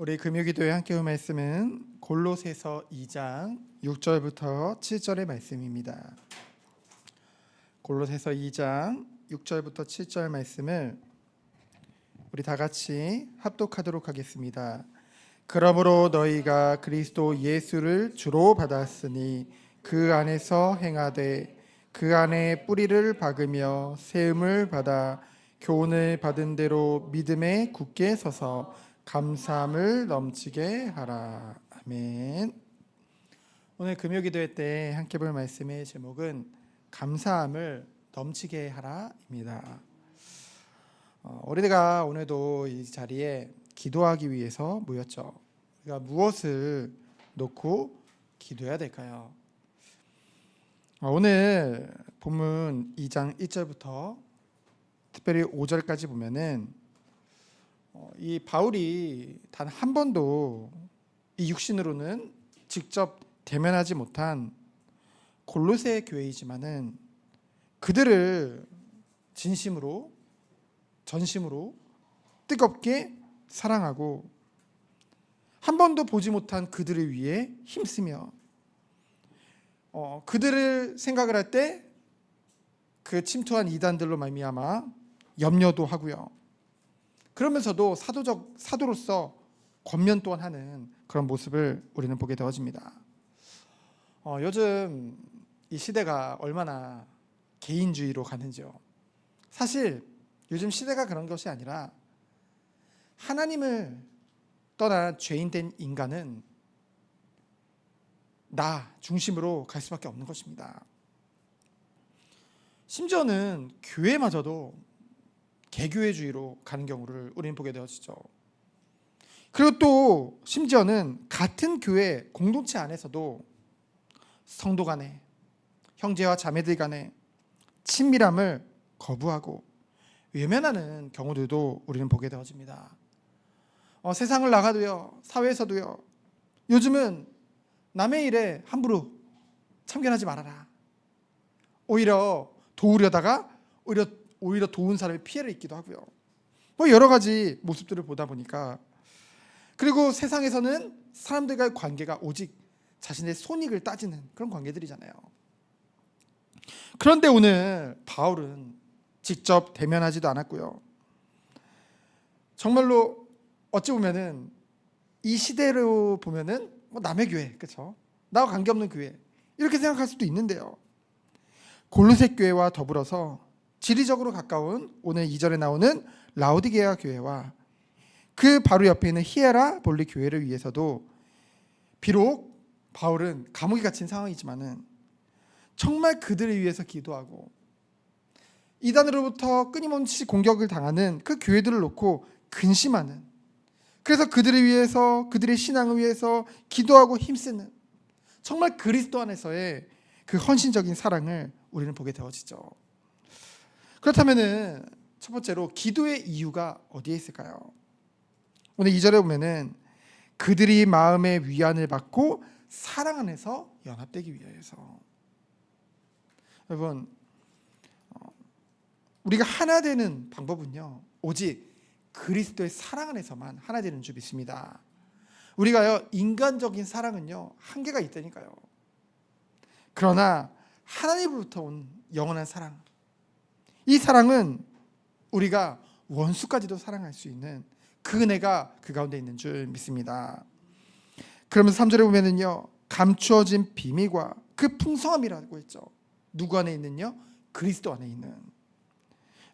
우리 금요기도에 함께 볼 말씀은 골로새서 2장 6절부터 7절의 말씀입니다. 골로새서 2장 6절부터 7절 말씀을 우리 다 같이 합독하도록 하겠습니다. 그러므로 너희가 그리스도 예수를 주로 받았으니 그 안에서 행하되 그 안에 뿌리를 박으며 세움을 받아 교훈을 받은 대로 믿음에 굳게 서서 감사함을 넘치게 하라. 아멘. 오늘 금요기도회 때 함께 볼 말씀의 제목은 감사함을 넘치게 하라입니다. 우리가 오늘도 이 자리에 기도하기 위해서 모였죠. 우리가 무엇을 놓고 기도해야 될까요? 오늘 본문 2장 1절부터 특별히 5절까지 보면은 이 바울이 단 한 번도 이 육신으로는 직접 대면하지 못한 골로새 교회이지만은 그들을 진심으로 전심으로 뜨겁게 사랑하고 한 번도 보지 못한 그들을 위해 힘쓰며 그들을 생각을 할 때 그 침투한 이단들로 말미암아 염려도 하고요. 그러면서도 사도로서 권면 또한 하는 그런 모습을 우리는 보게 되어집니다. 요즘 이 시대가 얼마나 개인주의로 가는지요. 사실 요즘 시대가 그런 것이 아니라 하나님을 떠난 죄인된 인간은 나 중심으로 갈 수밖에 없는 것입니다. 심지어는 교회마저도 개교회주의로 가는 경우를 우리는 보게 되어지죠. 그리고 또 심지어는 같은 교회 공동체 안에서도 성도 간에 형제와 자매들 간에 친밀함을 거부하고 외면하는 경우들도 우리는 보게 되어집니다. 세상을 나가도요, 사회에서도요, 요즘은 남의 일에 함부로 참견하지 말아라. 오히려 도우려다가 오히려 도운 사람이 피해를 입기도 하고요. 여러 가지 모습들을 보다 보니까, 그리고 세상에서는 사람들과의 관계가 오직 자신의 손익을 따지는 그런 관계들이잖아요. 그런데 오늘 바울은 직접 대면하지도 않았고요. 정말로 어찌 보면은 이 시대로 보면은 남의 교회, 그렇죠? 나와 관계없는 교회 이렇게 생각할 수도 있는데요. 골로새 교회와 더불어서 지리적으로 가까운 오늘 2절에 나오는 라오디게아 교회와 그 바로 옆에 있는 히에라볼리 교회를 위해서도 비록 바울은 감옥에 갇힌 상황이지만은 정말 그들을 위해서 기도하고 이단으로부터 끊임없이 공격을 당하는 그 교회들을 놓고 근심하는, 그래서 그들을 위해서 그들의 신앙을 위해서 기도하고 힘쓰는 정말 그리스도 안에서의 그 헌신적인 사랑을 우리는 보게 되어지죠. 그렇다면은 첫 번째로 기도의 이유가 어디에 있을까요? 오늘 2절에 보면은 그들이 마음의 위안을 받고 사랑 안에서 연합되기 위해서. 여러분, 우리가 하나 되는 방법은요, 오직 그리스도의 사랑 안에서만 하나 되는 줄 믿습니다. 우리가요, 인간적인 사랑은요, 한계가 있다니까요. 그러나 하나님으로부터 온 영원한 사랑, 이 사랑은 우리가 원수까지도 사랑할 수 있는 그 은혜가 그 가운데 있는 줄 믿습니다. 그러면서 3절에 보면은요, 감추어진 비밀과 그 풍성함이라고 했죠. 누구 안에 있는요? 그리스도 안에 있는.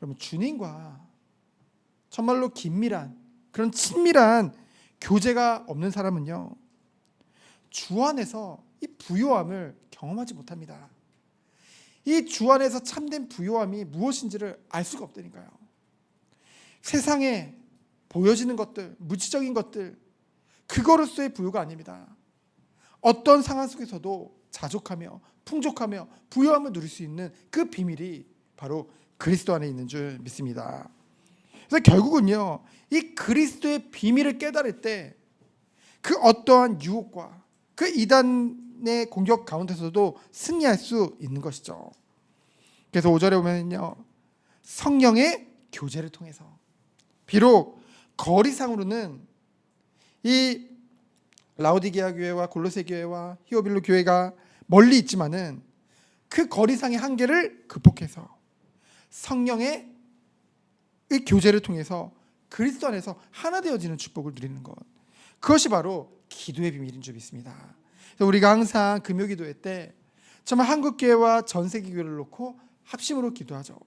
여러분, 주님과 정말로 긴밀한 그런 친밀한 교제가 없는 사람은요, 주 안에서 이 부요함을 경험하지 못합니다. 이 주 안에서 참된 부요함이 무엇인지를 알 수가 없다니까요. 세상에 보여지는 것들, 무지적인 것들, 그거로서의 부요가 아닙니다. 어떤 상황 속에서도 자족하며 풍족하며 부요함을 누릴 수 있는 그 비밀이 바로 그리스도 안에 있는 줄 믿습니다. 그래서 결국은요, 이 그리스도의 비밀을 깨달을 때 그 어떠한 유혹과 그 이단의 공격 가운데서도 승리할 수 있는 것이죠. 그래서 5절에 보면요, 성령의 교제를 통해서 비록 거리상으로는 이 라오디게아 교회와 골로새 교회와 히오빌로 교회가 멀리 있지만은 그 거리상의 한계를 극복해서 성령의 이 교제를 통해서 그리스도 안에서 하나 되어지는 축복을 누리는 것, 그것이 바로 기도의 비밀인 줄 믿습니다. 우리가 항상 금요기도회 때 정말 한국교회와 전세계 교회를 놓고 합심으로 기도하죠.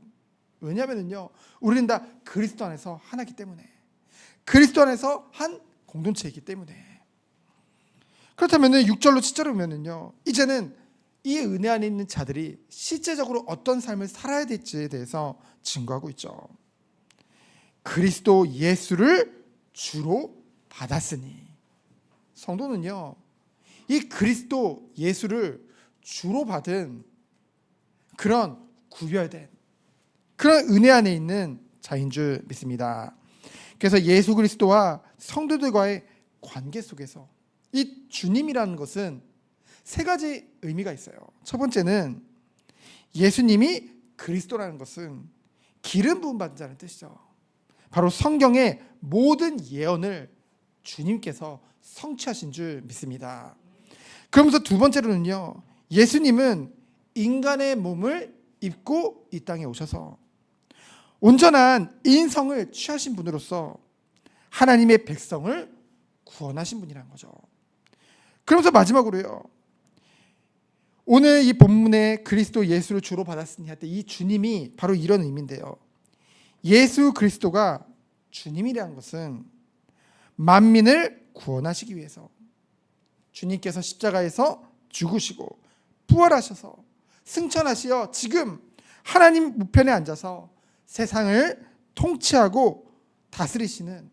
왜냐하면요, 우리는 다 그리스도 안에서 하나이기 때문에, 그리스도 안에서 한 공동체이기 때문에. 그렇다면 6절로 7절을 보면요, 이제는 이 은혜 안에 있는 자들이 실제적으로 어떤 삶을 살아야 될지에 대해서 증거하고 있죠. 그리스도 예수를 주로 받았으니, 성도는요, 이 그리스도 예수를 주로 받은 그런 구별된 그런 은혜 안에 있는 자인 줄 믿습니다. 그래서 예수 그리스도와 성도들과의 관계 속에서 이 주님이라는 것은 세 가지 의미가 있어요. 첫 번째는 예수님이 그리스도라는 것은 기름 부음 받은 자라는 뜻이죠. 바로 성경의 모든 예언을 주님께서 성취하신 줄 믿습니다. 그러면서 두 번째로는요, 예수님은 인간의 몸을 입고 이 땅에 오셔서 온전한 인성을 취하신 분으로서 하나님의 백성을 구원하신 분이라는 거죠. 그러면서 마지막으로요, 오늘 이 본문에 그리스도 예수를 주로 받았으니 할 때 이 주님이 바로 이런 의미인데요, 예수 그리스도가 주님이라는 것은 만민을 구원하시기 위해서 주님께서 십자가에서 죽으시고 부활하셔서 승천하시어 지금 하나님 우편에 앉아서 세상을 통치하고 다스리시는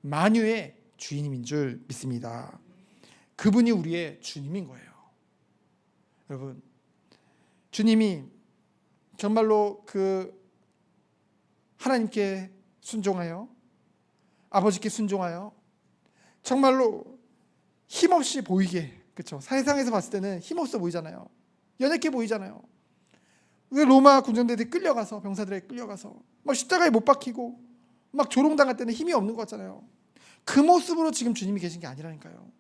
만유의 주인인 줄 믿습니다. 그분이 우리의 주님인 거예요. 여러분, 주님이 정말로 그 하나님께 순종하여, 아버지께 순종하여 정말로 힘없이 보이게, 그렇죠? 세상에서 봤을 때는 힘없어 보이잖아요. 연약해 보이잖아요. 왜 로마 군정대들이 끌려가서, 병사들에게 끌려가서 막 십자가에 못 박히고 막 조롱당할 때는 힘이 없는 것 같잖아요. 그 모습으로 지금 주님이 계신 게 아니라니까요.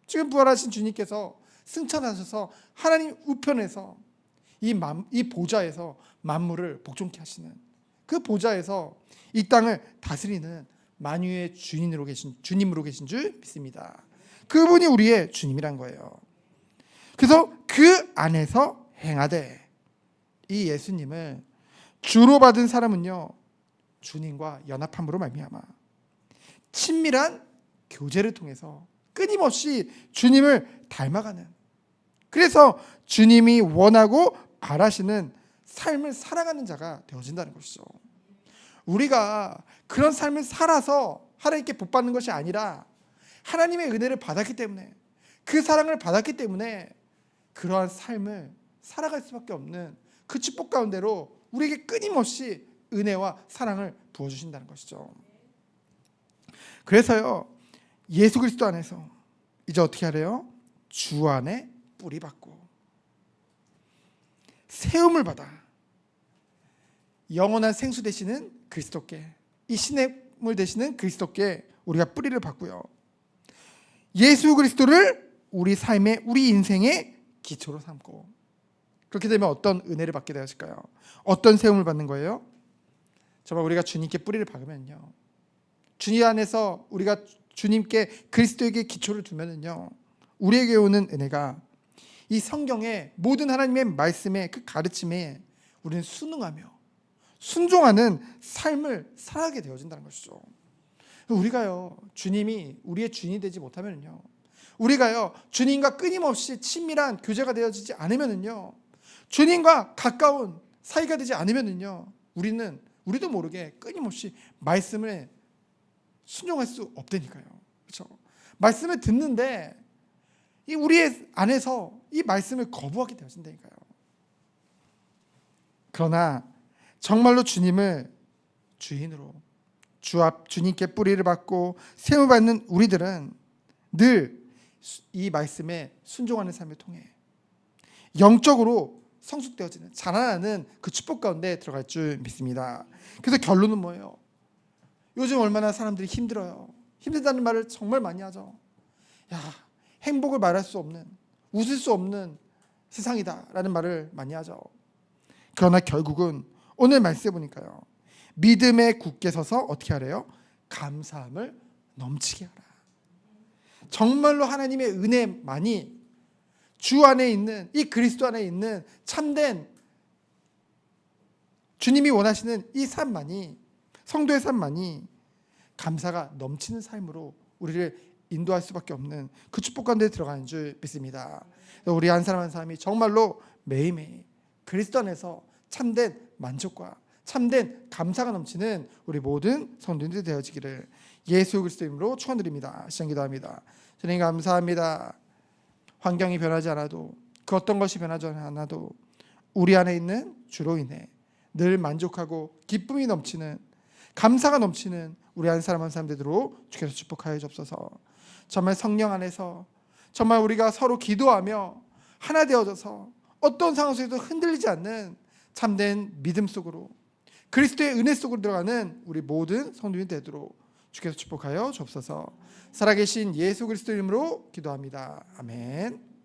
지금 부활하신 주님께서 승천하셔서 하나님 우편에서 이 보좌에서 만물을 복종케 하시는, 그 보좌에서 이 땅을 다스리는 만유의 주님으로 계신 줄 믿습니다. 그분이 우리의 주님이란 거예요. 그래서 그 안에서 행하되, 이 예수님을 주로 받은 사람은요, 주님과 연합함으로 말미암아 친밀한 교제를 통해서 끊임없이 주님을 닮아가는, 그래서 주님이 원하고 바라시는 삶을 살아가는 자가 되어진다는 것이죠. 우리가 그런 삶을 살아서 하나님께 복받는 것이 아니라 하나님의 은혜를 받았기 때문에, 그 사랑을 받았기 때문에 그러한 삶을 살아갈 수밖에 없는 그 축복 가운데로 우리에게 끊임없이 은혜와 사랑을 부어주신다는 것이죠. 그래서요, 예수 그리스도 안에서 이제 어떻게 하래요? 주 안에 뿌리 받고 세움을 받아 영원한 생수 되시는 그리스도께, 이 신의 물 되시는 그리스도께 우리가 뿌리를 받고요, 예수 그리스도를 우리 삶의, 우리 인생의 기초로 삼고, 그렇게 되면 어떤 은혜를 받게 되었을까요? 어떤 세움을 받는 거예요? 정말 우리가 주님께 뿌리를 박으면요, 주님 안에서 우리가 주님께, 그리스도에게 기초를 두면은요, 우리에게 오는 은혜가 이 성경의 모든 하나님의 말씀의 그 가르침에 우리는 순응하며 순종하는 삶을 살아가게 되어진다는 것이죠. 우리가요, 주님이 우리의 주인이 되지 못하면요, 우리가요 주님과 끊임없이 친밀한 교제가 되어지지 않으면요, 주님과 가까운 사이가 되지 않으면요, 우리도 모르게 끊임없이 말씀을 순종할 수 없다니까요. 그렇죠? 말씀을 듣는데 이 우리의 안에서 이 말씀을 거부하게 되어진다니까요. 그러나 정말로 주님을 주인으로 주님께 뿌리를 받고 세움을 받는 우리들은 늘 이 말씀에 순종하는 삶을 통해 영적으로 성숙되어지는, 자라나는 그 축복 가운데 들어갈 줄 믿습니다. 그래서 결론은 뭐예요? 요즘 얼마나 사람들이 힘들어요. 힘들다는 말을 정말 많이 하죠. 야, 행복을 말할 수 없는, 웃을 수 없는 세상이다라는 말을 많이 하죠. 그러나 결국은 오늘 말씀해 보니까요, 믿음에 굳게 서서 어떻게 하래요? 감사함을 넘치게 하라. 정말로 하나님의 은혜만이, 주 안에 있는, 이 그리스도 안에 있는 참된 주님이 원하시는 이 삶만이, 성도의 삶만이 감사가 넘치는 삶으로 우리를 인도할 수밖에 없는 그 축복 가운데 들어가는 줄 믿습니다. 우리 한 사람 한 사람이 정말로 매일매일 그리스도 안에서 참된 만족과 참된 감사가 넘치는 우리 모든 성도님들이 되어지기를 예수 그리스도 이름으로 축원드립니다. 시간 기도합니다. 주님 감사합니다. 환경이 변하지 않아도, 그 어떤 것이 변하지 않아도 우리 안에 있는 주로 인해 늘 만족하고 기쁨이 넘치는, 감사가 넘치는 우리 한 사람 한 사람 되도록 주께서 축복하여 주옵소서. 정말 성령 안에서 정말 우리가 서로 기도하며 하나 되어져서 어떤 상황 속에도 흔들리지 않는 참된 믿음 속으로, 그리스도의 은혜 속으로 들어가는 우리 모든 성도님이 되도록 주께서 축복하여 주옵소서. 살아계신 예수 그리스도 이름으로 기도합니다. 아멘.